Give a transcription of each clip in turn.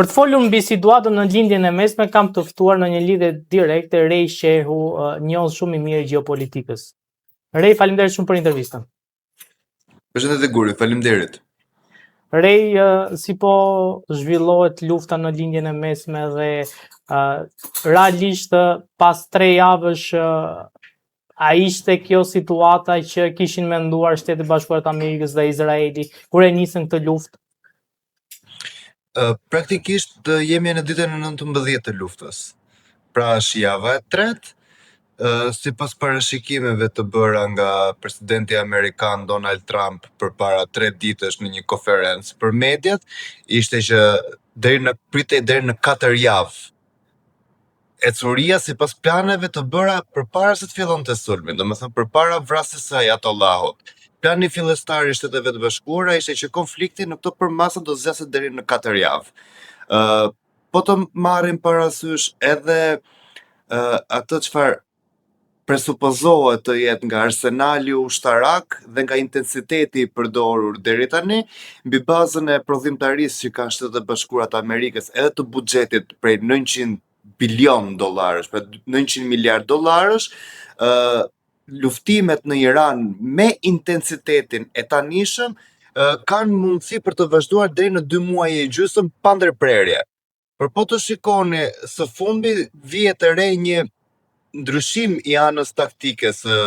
Për të folur mbi situatën në lindjen e mesme, kam të ftuar në një lidhje direkte Rej Shehu, njohës shumë i mirë gjeopolitikës. Rej, faleminderit shumë për intervistën. Përshëndetje Guri, faleminderit. Rej, si po zhvillohet lufta në lindjen e mesme dhe realisht pas 3 javësh a ishte kjo situata që kishin menduar Shtetet Bashkuara të Amerikës dhe Izraeli kur e nisën këtë luftë? Praktikisht jemi në ditën e 19 të luftës. Pra është java e tretë, sipas parashikimeve të bëra nga presidenti amerikan Donald Trump përpara 3 ditësh në një konferencë për mediat, ishte që pritej deri në 4 javë. Ecuria sipas planeve të bëra përpara se të fillonte sulmi, domethënë përpara vrasjes së Ajatollahut. Plani fillestar i Shteteve të Bashkuara ishte që konflikti në këto përmasa do zgjaset deri në 4 javë. Po të marrim parasysh edhe atë çfarë presupozohet të jetë nga arsenali ushtarak dhe nga intensiteti i përdorur deri tani, mbi bazën e prodhimtarisë që kanë Shtetet e Bashkuara të Amerikës edhe të buxhetit prej 900 bilion dollarësh, pra 900 miliard dollarësh, luftimet në Iran me intensitetin e tanishëm kanë mundësi për të vazhduar deri në 2 muaj e gjysmë pa ndërprerje. Por po të shikoni së fundi vihet e re një ndryshim i anës taktike së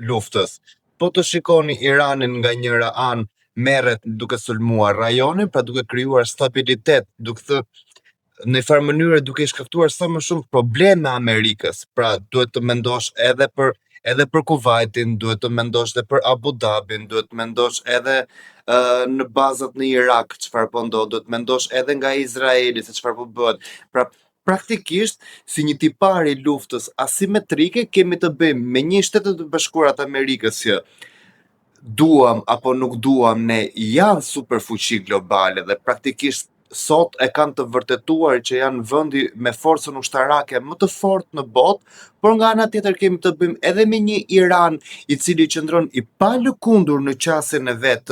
luftës. Po të shikoni Iranin nga njëra anë merret duke sulmuar rajonin, pra duke krijuar stabilitet, duke thënë në një farë mënyrë duke i shkaktuar sa më shumë probleme Amerikës. Pra duhet të mendosh edhe për Kuvajtin, duhet të mendosh edhe për Abu Dhabin, duhet të mendosh edhe në bazat në Irak çfarë po ndodh, duhet të mendosh edhe nga Izraeli se çfarë po bëhet. Pra praktikisht si një tipar i luftës asimetrike kemi të bëjmë me një Shtetet e Bashkuara të Amerikës që duam apo nuk duam ne janë superfuqi globale dhe praktikisht sot e kanë të vërtetuar që janë vendi me forcën ushtarake më të fortë në botë, por nga ana tjetër kemi të bëjmë edhe me një Iran i cili qëndron i palëkundur në qasjen e vet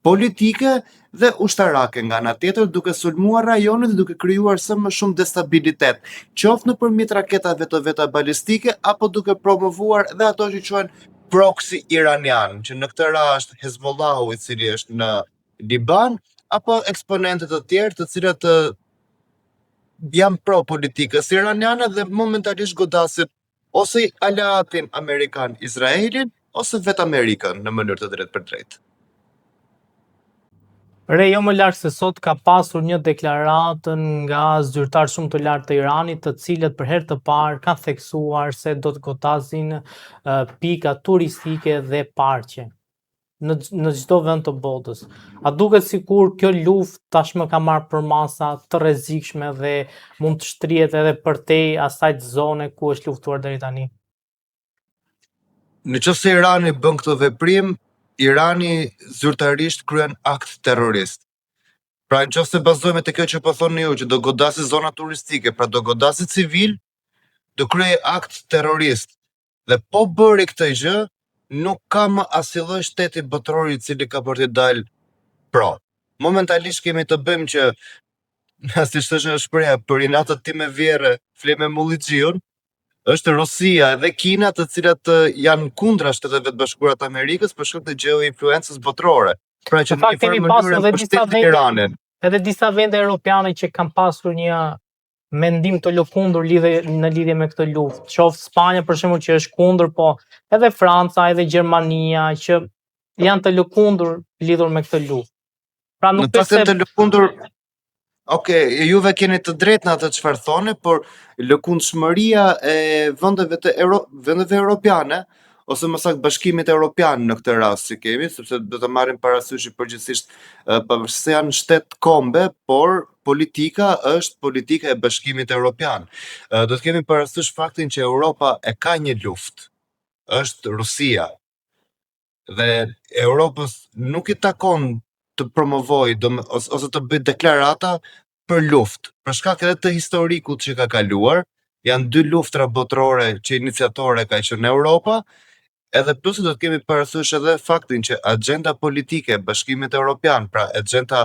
politike dhe ushtarake nga ana tjetër, duke sulmuar rajonin dhe duke krijuar sa më shumë destabilitet, qoftë nëpërmjet raketave të veta balistike apo duke promovuar dhe ato që quhen proxy iranian, që në këtë rast Hezbollahu i cili është në Liban, apo eksponentet të tjerë të cilat janë pro politikës iraniane dhe momentalisht godasin ose aleatin amerikan Izraelin ose vetë Amerikën në mënyrë të drejtë për drejtë. Rej, jo më lartë se sot ka pasur një deklaratë nga zyrtarë shumë të lartë të Iranit, të cilët për herë të parë kanë theksuar se do të godasin pika turistike dhe parqe në çdo vend të botës. A duket sikur kjo luftë tashmë ka marrë përmasa të rrezikshme dhe mund të shtrihet edhe përtej asaj zone ku është luftuar deri tani? Nëse Irani bën këtë veprim, Irani zyrtarisht kryen akt terrorist. Pra nëse bazohemi te kjo që po thoni ju, që do godasi zona turistike, pra do godasi civil, do kryej akt terrorist. Dhe po bëri këtë gjë, nuk ka më asnjë shteti botëror i cili ka për të dalë pro. Momentalisht kemi të bëjmë që, si është një shprehje, për inatët time vjerre, fle me Mullixhiun, është Rusia dhe Kina të cilat janë kundra Shteteve të Bashkuara të Amerikës për shkak të gjeoinfluencës botërore. Pra që në një farë mënyrë mbështetin Iranin. Edhe disa vende europiane që kanë pasur një mendim të lëkundur në lidhje me këtë luftë. Qoftë Spanja për shembull që është kundër, po edhe Franca, edhe Gjermania që janë të lëkundur lidhur me këtë luftë. Pra nuk është se të lëkundur. Okej, juve keni të drejtë në atë çfarë thoni, por lëkundshmëria e vendeve europiane ose më saktë Bashkimit Evropian në këtë rast që kemi, sepse do të marrim parasysh përgjithsisht pavarësisht se janë shtet kombe, por politika është politika e Bashkimit Evropian. Do të kemi parasysh faktin që Europa e ka një luftë, është Rusia. Dhe Europës nuk i takon të promovoj ose të bëj deklarata për luftë, për shkak edhe të historikut që ka kaluar. Janë 2 luftra botërore që iniciatore ka qenë Europa, Edhe plus do të kemi parasysh edhe faktin që agjenda politike e Bashkimit Evropian, pra agjenda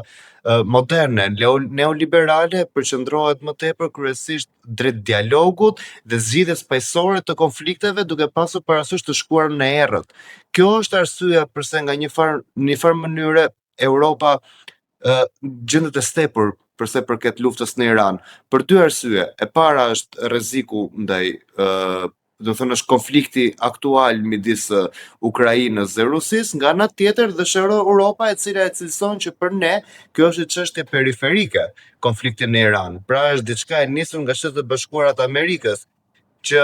moderne, neoliberale, përqendrohet më tepër kryesisht drejt dialogut dhe zgjidhjes paqësore të konflikteve, duke pasur parasysh të shkuar në errët. Kjo është arsyeja pse nga një farë mënyre Europa gjendet e stepur përse përket luftës në Iran. Për dy arsye. E para është rreziku ndaj do të thënë është konflikti aktual midis Ukrainës dhe Rusisë, nga ana tjetër dhe Europa e cila e cilëson që për ne kjo është çështje periferike, konflikti në Iran. Pra është diçka e nisur nga Shtetet e Bashkuara të Amerikës që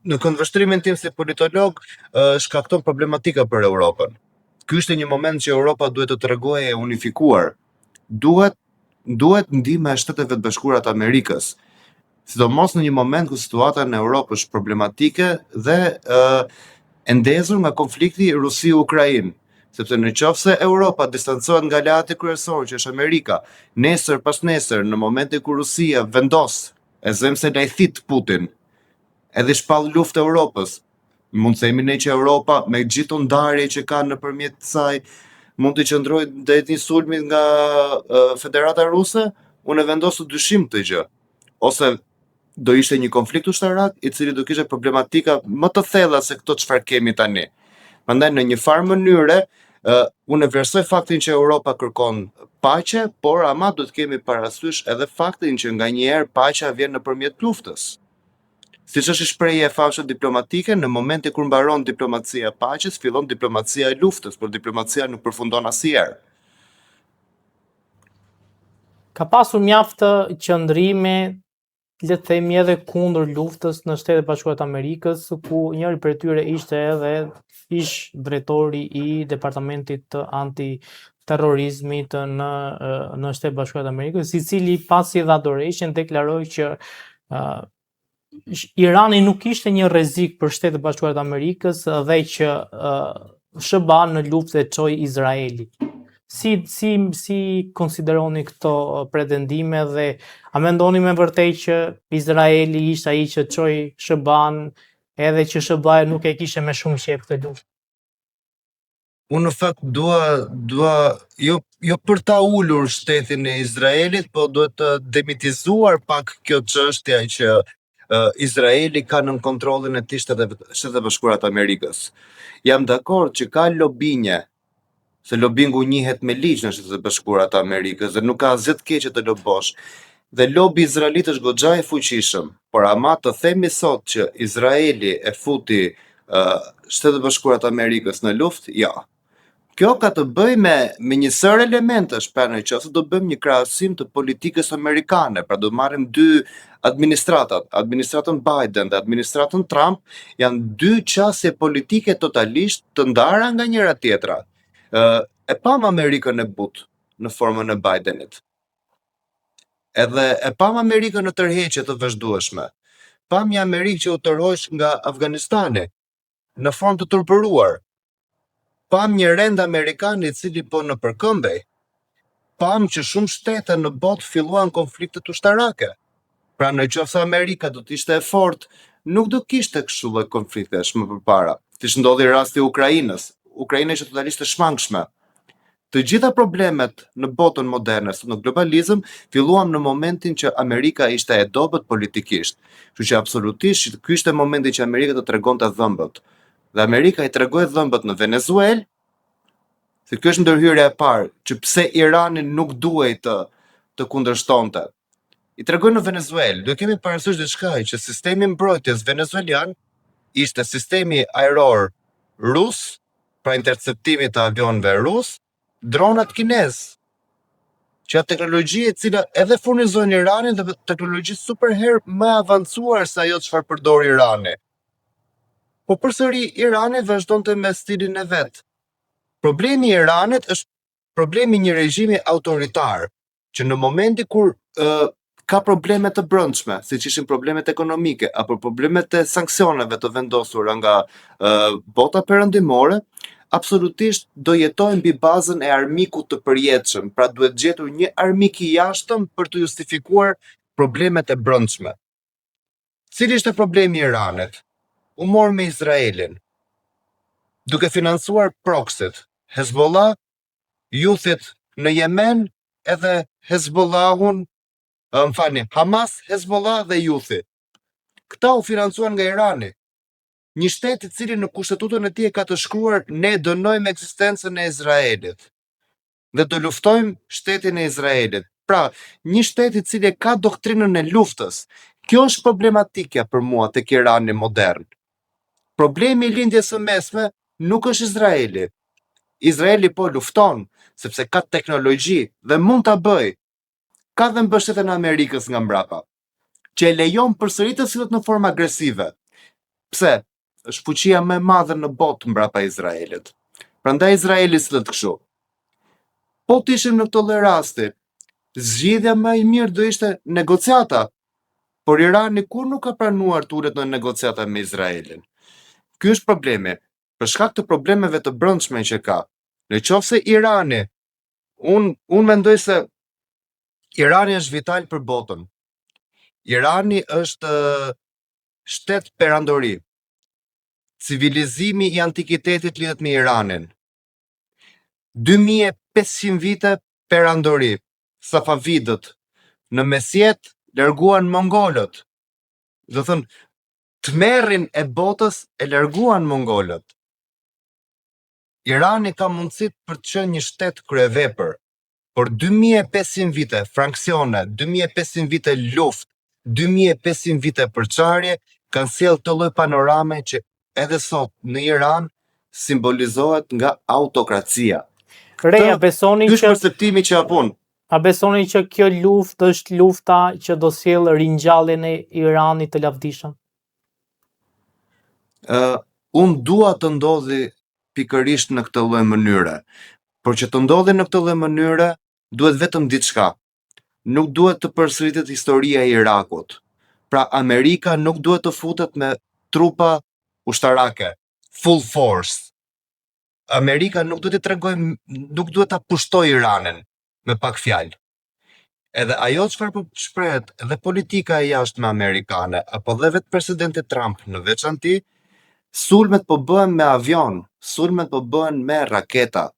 në këndvështrimin tim si politolog shkakton problematika për Europën. Ky është një moment që Europa duhet të tregojë e unifikuar. Duhet ndihma e Shteteve të Bashkuara të Amerikës, sidomos në një moment ku situata në Europë është problematike dhe e ndezur nga konflikti Rusi-Ukrainë. Sepse në qoftë se Europa distancohet nga aleati kryesor që është Amerika, nesër pas nesër, në momente ku Rusia vendos e zemse lajthit Putin, edhe shpall luftë Europës, mund të themi ne që Europa me gjithë ndarje që ka nëpërmjet saj mund të qëndrojë drejt një sulmi nga Federata Ruse, unë vendos të dyshim këtë gjë. Ose do ishte një konflikt ushtarak i cili do kishte problematika më të thella se këto çfarë kemi tani. Prandaj në një farë mënyre unë vlerësoj faktin që Europa kërkon paqe, por ama duhet kemi parasysh edhe faktin që nganjëherë paqja vjen nëpërmjet luftës. Siç është shprehja e famshme diplomatike, në momente kur mbaron diplomacia e paqes, fillon diplomacia e luftës, por diplomacia nuk përfundon asnjëherë. Ka pasur mjaft qëndrime, le të themi edhe kundër luftës në Shtetet e Bashkuara të Amerikës, ku njëri prej tyre ishte edhe ish drejtori i departamentit të antiterrorizmit në Shtetet e Bashkuara të Amerikës, i cili pasi dha dorëshën deklaroi që Irani nuk ishte një rrezik për Shtetet e Bashkuara të Amerikës dhe që SBA në luftë e çoi Izraeli. Si konsideroni këto pretendime dhe a mendoni me vërtet që Izraeli ishte ai që çoi SBA-n edhe që SBA nuk e kishte me shumë qejf këtë luftë? Unë në fakt dua jo për ta ulur shtetin e Izraelit, po duhet të demitizuar pak kjo çështja që Izraeli ka nën kontrollin e tij Shtetet e Bashkuara të Amerikës. Jam dakord që ka lobinje, se lobingu njihet me ligj në Shtetet e Bashkuara të Amerikës dhe nuk ka asgjë të keqe të lobosh. Dhe lobi izraelit është goxha i fuqishëm, por ama të themi sot që Izraeli e futi Shtetet e Bashkuara të Amerikës në luftë, jo. Kjo ka të bëjë me një sër elementesh, pra në qoftë se do bëjmë një krahasim të politikës amerikane, pra do marrim dy administratat, administratën Biden dhe administratën Trump, janë dy qasje politike totalisht të ndara nga njëra tjetra. E pam Amerikën e butë në formën e Bidenit. Edhe e pam Amerikën në tërheqje të vazhdueshme. Pam një Amerikë që u tërhoq nga Afganistani në formë të turpëruar. Pam një rend amerikan i cili po në përkëmbej. Pam që shumë shtete në botë filluan konfliktet ushtarake. Pra në qoftë se Amerika do të ishte e fortë, nuk do kishte kështu lloj konfliktesh më përpara. Siç ndodhi rasti i Ukrainës. Ukraina ishte totalisht e shmangshme. Të gjitha problemet në botën moderne, në globalizëm, filluan në momentin që Amerika ishte e dobët politikisht. Kështu që absolutisht ky ishte momenti që Amerika të tregonte dhëmbët. Dhe Amerika i tregoi dhëmbët në Venezuelë, se kjo është ndërhyrja e parë, që pse Irani nuk duhej të kundërshtonte. I tregoi në Venezuelë, duhet kemi parasysh diçka që sistemi mbrojtjes venezuelian ishte sistemi ajror rus, pra interceptimi të avionëve rus, dronat kinez, që atë teknologji e cila edhe furnizojnë Iranin dhe teknologji super herë më avancuar se ajo çfarë përdor Irani. Po përsëri Irani vazhdonte me stilin e vet. Problemi i Iranit është problemi i një regjimi autoritar, që në momenti kur ka probleme të brendshme, siç ishin problemet ekonomike apo problemet e sanksioneve të vendosura nga bota perëndimore, absolutisht do jetojnë mbi bazën e armikut të përjetshëm, pra duhet gjetur një armik i jashtëm për të justifikuar problemet e brendshme. Cili ishte problemi i Iranit? u morë me Izraelin, duke financuar proxit, Hezbollah, Youthit në Yemen, edhe Hezbollahun, Hamas, Hezbollah dhe Youthi. Këta u financuan nga Irani, një shtet i cili në kushtetutën e tij ka të shkruar ne dënojmë ekzistencën e Izraelit dhe do luftojmë shtetin e Izraelit. Pra, një shtet i cili ka doktrinën e luftës. Kjo është problematikja për mua tek Irani modern. Problemi i lindjes së mesme nuk është Izraeli. Izraeli po lufton sepse ka teknologji dhe mund ta bëj. Ka dhe mbështetjen e Amerikës nga mbrapa, që e lejon përsëri të sillet në formë agresive. Pse? Është fuqia më e madhe në botë mbrapa Izraelit. Prandaj Izraeli sillet kështu. Po të ishim në këtë lloj rasti, zgjidhja më e mirë do ishte negociata, por Irani kur nuk ka pranuar të ulet në negociata me Izraelin. Ky është problemi, për shkak të problemeve të brendshme që ka. Në qoftë se Irani, unë mendoj se Irani është vital për botën. Irani është shtet perandori. Civilizimi i antikitetit lidhet me Iranin. 2500 vite perandori, Safavidët, në mesjet larguan mongolët. Do thënë, tmerrin e botës e larguan mongolët. Irani ka mundësit për të qenë një shtet kryevepër, por 2500 vite franksione, 2500 vite luftë, 2500 vite përçarje kanë sjellë të lloj panorame që edhe sot në Iran simbolizohet nga autokracia. Reja, besoni Ky është perceptimi që apun. A besoni që kjo luftë është lufta që do sjellë ringjalljen e Iranit të lavdishëm? Unë dua të ndodhi pikërisht në këtë lloj mënyre, por që të ndodhi në këtë lloj mënyre duhet vetëm diçka. Nuk duhet të përsëritet historia e Irakut. Pra Amerika nuk duhet të futet me trupa ushtarake, full force. Amerika nuk duhet ta pushtoj Iranin me pak fjalë. Edhe ajo çfarë po shprehet edhe politika e jashtme amerikane apo dhe vetë presidenti Trump në veçanti, sulmet po bëhen me avion, sulmet po bëhen me raketa.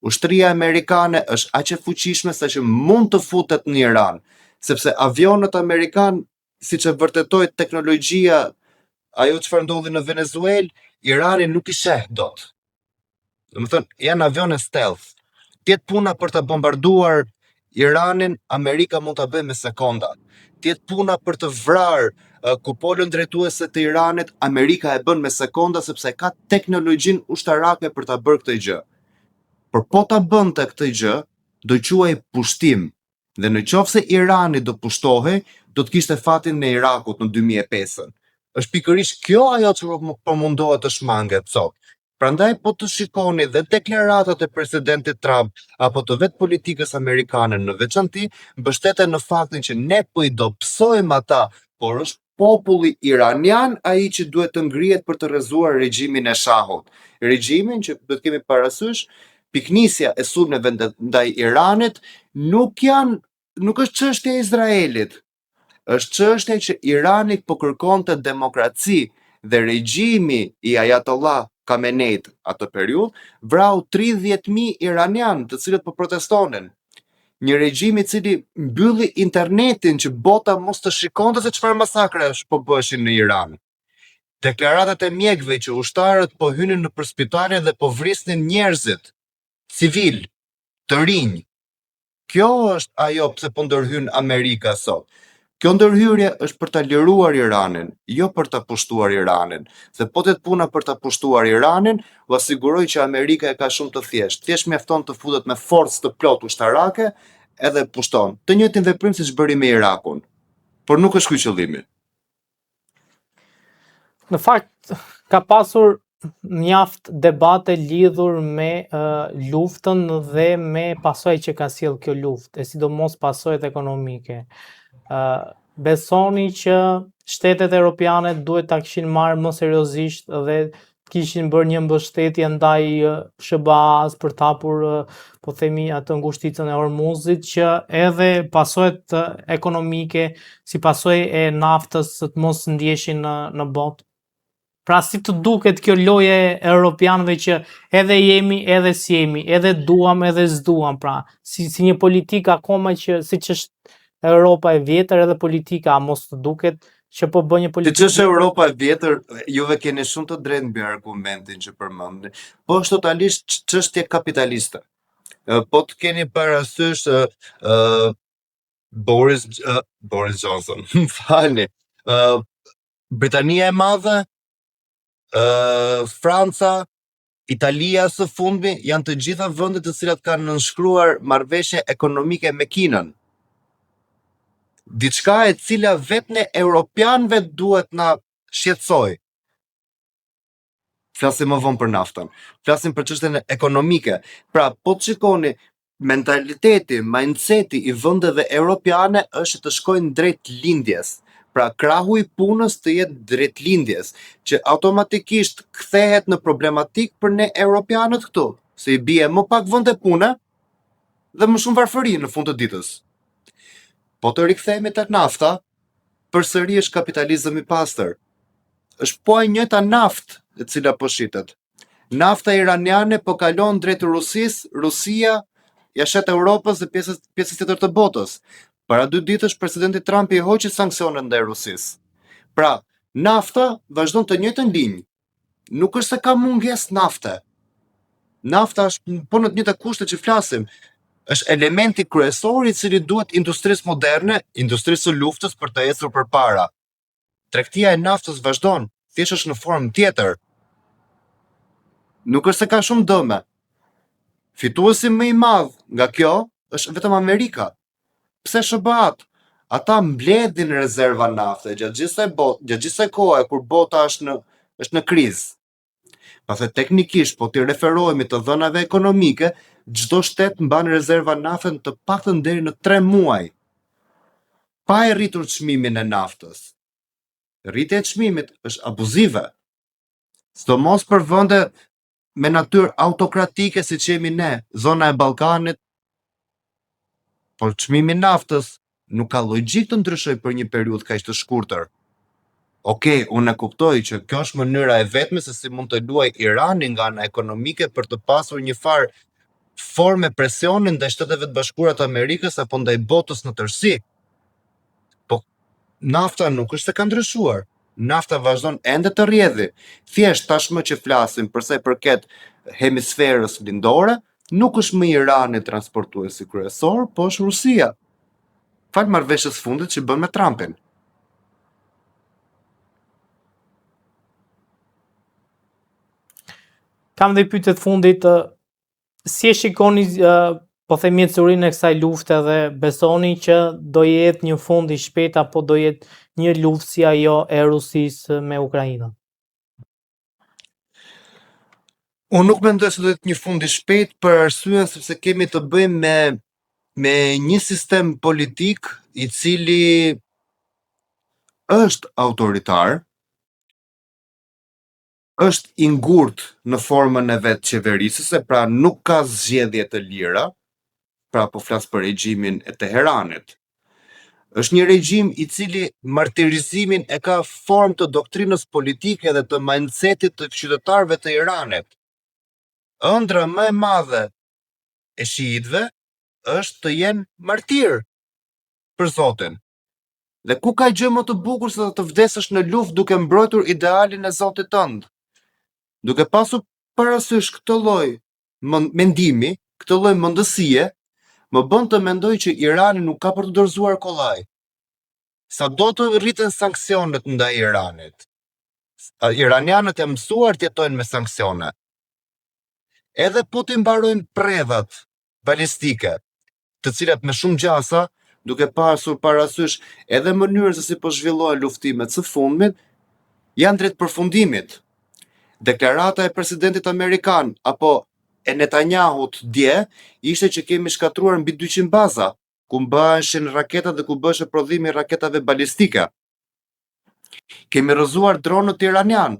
Ushtria amerikane është aq e fuqishme sa që mund të futet në Iran, sepse avionët amerikan, siç e vërtetoi teknologjia, ajo çfarë ndodhi në Venezuelë, Irani nuk i sheh dot. Domethënë, janë avione stealth. Tjetë puna për të bombarduar Iranin, Amerika mund ta bëjë me sekonda. Tjetë puna për të vrarë kupolën drejtuese të Iranit, Amerika e bën me sekonda sepse ka teknologjinë ushtarake për ta bërë këtë gjë. Por po ta bënte këtë gjë, do quaj pushtim. Dhe në qoftë se Irani do pushtohej, do të kishte fatin në Irakut në 2005. Është pikërisht kjo ajo që po mundohet të shmanget sot. Prandaj po të shikoni dhe deklaratat e presidentit Trump apo të vetë politikës amerikane në veçanti, mbështeten në faktin që ne po i dobësojmë ata, por është populli iranian ai që duhet të ngrihet për të rrezuar regjimin e shahut. Regjimin që do të kemi parasysh, piknisja e sulmeve ndaj Iranit nuk është çështja e Izraelit. Është çështja që Irani po kërkonte demokraci dhe regjimi i Ayatollah Khameneit atë periudhë vrau 30.000 iranian të cilët po protestonin. Një regjim i cili mbylli internetin që bota mos të shikonte se çfarë masakrash po bëheshin në Iran. Deklaratat e mjekëve që ushtarët po hynin nëpër spitale dhe po vrisnin njerëzit civil, të rinj. Kjo është ajo pse po ndërhyn Amerika sot. Kjo ndërhyrje është për ta liruar Iranin, jo për ta pushtuar Iranin. Se po të puna për ta pushtuar Iranin, u asiguroj që Amerika e ka shumë të thjeshtë. Thjesht mjafton të futet me forcë të plotë ushtarake edhe pushton. Të njëjtin veprim siç bëri me Irakun. Por nuk është ky qëllimi. Në fakt, ka pasur mjaft debate lidhur me luftën dhe me pasojat që ka sjellë kjo luftë, e sidomos pasojat ekonomike. Besoni që shtetet europiane duhet ta kishin marrë më seriozisht dhe kishin bërë një mbështetje ndaj SBA-s për të hapur, po themi, atë ngushticën e Hormuzit, që edhe pasojat ekonomike si pasojë e naftës të mos ndjeshin në botë? Pra si të duket kjo loje e europianëve që edhe jemi, edhe s'jemi, edhe duam, edhe s'duam, pra si një politikë akoma që siç është Europa e vjetër edhe politika, a mos të duket që po bën një Siç politikë është Europa e vjetër, juve keni shumë të drejtë mbi argumentin që përmendni, po është totalisht çështje kapitaliste. Po të keni parasysh Boris Johnson, më falni, Britania e Madhe, Franca, Italia së fundmi janë të gjitha vendet të cilat kanë nënshkruar marrëveshje ekonomike me Kinën. Diçka e cila vetë ne europianëve duhet na shqetësoj. Flasim më vonë për naftën. Flasim për çështjen ekonomike. Pra, po të shikoni mentaliteti, mindseti i vendeve europiane është të shkojnë drejt lindjes. Pra, krahu i punës të jetë drejt lindjes, që automatikisht kthehet në problematik për ne europianët këtu, se i bie më pak vende pune dhe më shumë varfëri në fund të ditës. Po të rikthehemi tek nafta, përsëri është kapitalizëm i pastër. Është po e njëjta naftë e cila po shitet. Nafta iraniane po kalon drejt Rusisë, Rusia ja shet Europës dhe pjesës tjetër të botës. Para 2 ditësh presidenti Trump i hoqi sanksionet ndaj Rusisë. Pra, nafta vazhdon të njëjtën linjë. Nuk është se ka mungesë nafte. Nafta është po në të njëjta kushte që flasim. Është elementi kryesor i cili duhet industrisë moderne, industrisë së luftës për të ecur përpara. Tregtia e naftës vazhdon, thjesht është në formë tjetër. Nuk është se ka shumë dëme. Fituesi më i madh nga kjo është vetëm Amerika. Pse SBA-t? Ata mbledhin rezerva nafte gjatë gjithë kësaj kohe kur bota është në krizë. Pastaj teknikisht po ti referohemi të dhënave ekonomike, çdo shtet mban rezerva nafte të paktën deri në 3 muaj. Pa e rritur çmimin e naftës. Rritja e çmimit është abuzive. Sidomos për vende me natyrë autokratike siç jemi ne, zona e Ballkanit. Por çmimi i naftës nuk ka logjik të ndryshoj për një periudhë kaq të shkurtër. Okej, unë e kuptoj që kjo është mënyra e vetme se si mund të luajë Irani nga ana ekonomike për të pasur një farë forme presioni ndaj Shteteve të Bashkuara të Amerikës apo ndaj botës në tërësi. Po nafta nuk është se ka ndryshuar. Nafta vazhdon ende të rrjedhi. Thjesht tashmë që flasim për sa i përket hemisferës lindore, nuk është më Irani transportuesi kryesor, po është Rusia. Fal marrëveshjes fundit që bën me Trumpin. Kam dhe pyetjet fundit, si e shikoni po themi ecurinë e kësaj lufte dhe besoni që do jetë një fund i shpejt apo do jetë një luftë si ajo e Rusisë me Ukrainën? Unë nuk mendoj se do jetë një fund i shpejt për arsyeën sepse kemi të bëjmë me një sistem politik i cili është autoritar, është i ngurtë në formën e vet qeverisëse, pra nuk ka zgjedhje të lira, pra po flas për regjimin e Teheranit. Është një regjim i cili martirizimin e ka formë të doktrinës politike dhe të mindsetit të qytetarëve të Iranit. Ëndra më e madhe e shiitëve është të jenë martir për Zotin. Dhe ku ka gjë më të bukur se të vdesësh në luftë duke mbrojtur idealin e Zotit tënd? Duke pasur parasysh këtë lloj mendimi, këtë lloj mendësie, më bën të mendoj që Irani nuk ka për të dorëzuar kollaj. Sa do të rriten sanksionet ndaj Iranit. Iranianët janë mësuar të jetojnë me sanksione. Edhe po të mbarojnë predhat balistike, të cilat me shumë gjasa, duke pasur parasysh edhe mënyrën se si po zhvillohen luftimet së fundmit, janë drejt përfundimit. Deklarata e presidentit amerikan apo e Netanyahut dje ishte që kemi shkatruar mbi 200 baza, ku mbaheshin raketat dhe ku bëhej prodhimi i raketave balistike. Kemi rrëzuar dronët iranian.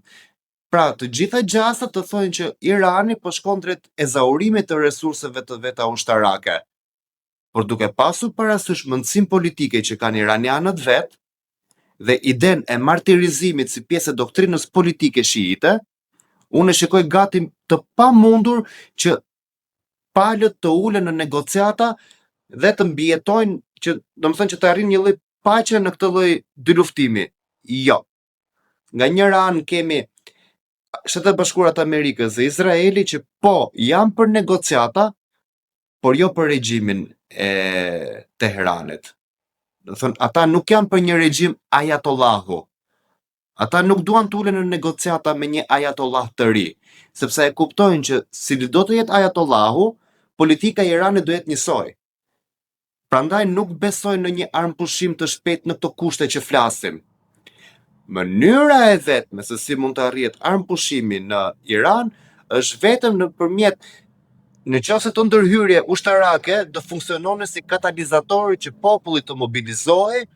Pra, të gjitha gjasat të thonë që Irani po shkon drejt ezaurimit të resurseve të veta ushtarake. Por duke pasur parasysh mundësinë politike që kanë iranianët vet dhe iden e martirizimit si pjesë e doktrinës politike shiite, unë e shikoj gati të pamundur që palët të ulen në negociata dhe të mbijetojnë që, domethënë që të arrin një lloj paqe në këtë lloj dy luftimi. Jo. Nga njëra anë kemi Shtetet Bashkuara të Amerikës dhe Izraeli që po janë për negociata, por jo për regjimin e Teheranit. Do thënë, ata nuk janë për një regjim ajatollahu. Ata nuk duan të ulen në negociata me një ajatollah të ri, sepse e kuptojnë që si do të jetë ajatollahu, politika e Iranit do jetë njësoj. Prandaj nuk besojnë në një armpushim të shpejtë në këto kushte që flasim. Mënyra e vetme se si mund të arrihet armpushimi në Iran është vetëm nëpërmjet nëse të ndërhyrje ushtarake do funksiononin si katalizatori që populli të mobilizohej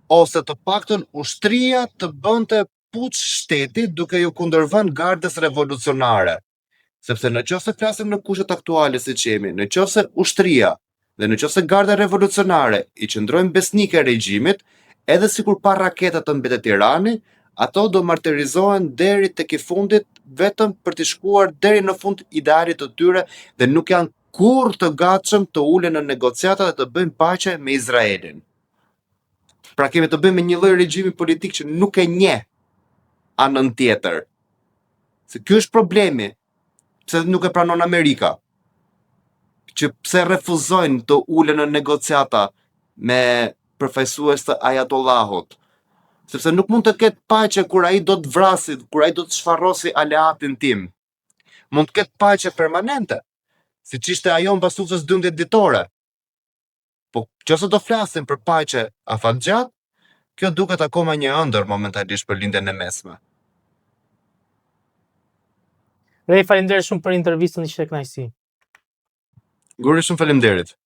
ose të paktën ushtria të bënte puç shteti duke ju kundërvënë gardës revolucionare. Sepse nëse flasim në kushtet aktuale siç jemi, nëse ushtria dhe nëse garda revolucionare i qëndrojnë besnike regjimit, edhe sikur pa raketat të mbetet Irani, ato do martirizohen deri tek i fundit vetëm për të shkuar deri në fund idealit të tyre dhe nuk janë kurrë të gatshëm të ulen në negociata dhe të bëjnë paqe me Izraelin. Pra kemi të bëjmë me një lloj regjimi politik që nuk e njeh anën tjetër. Se ky është problemi, pse nuk e pranon Amerika. Që pse refuzojnë të ulen në negociata me përfaqësues të ajatollahut. Sepse nuk mund të ketë paqe kur ai do të vrasë, kur ai do të shfarrosi aleatin tim. Mund të ketë paqe permanente, siç ishte ajo mbas luftës 12 ditore. Po nëse do flasim për paqe afatgjat, kjo duket akoma një ëndër momentalisht për lindjen e mesme. Rej, faleminderit shumë për intervistën, ishte kënaqësi. Guri, shumë faleminderit.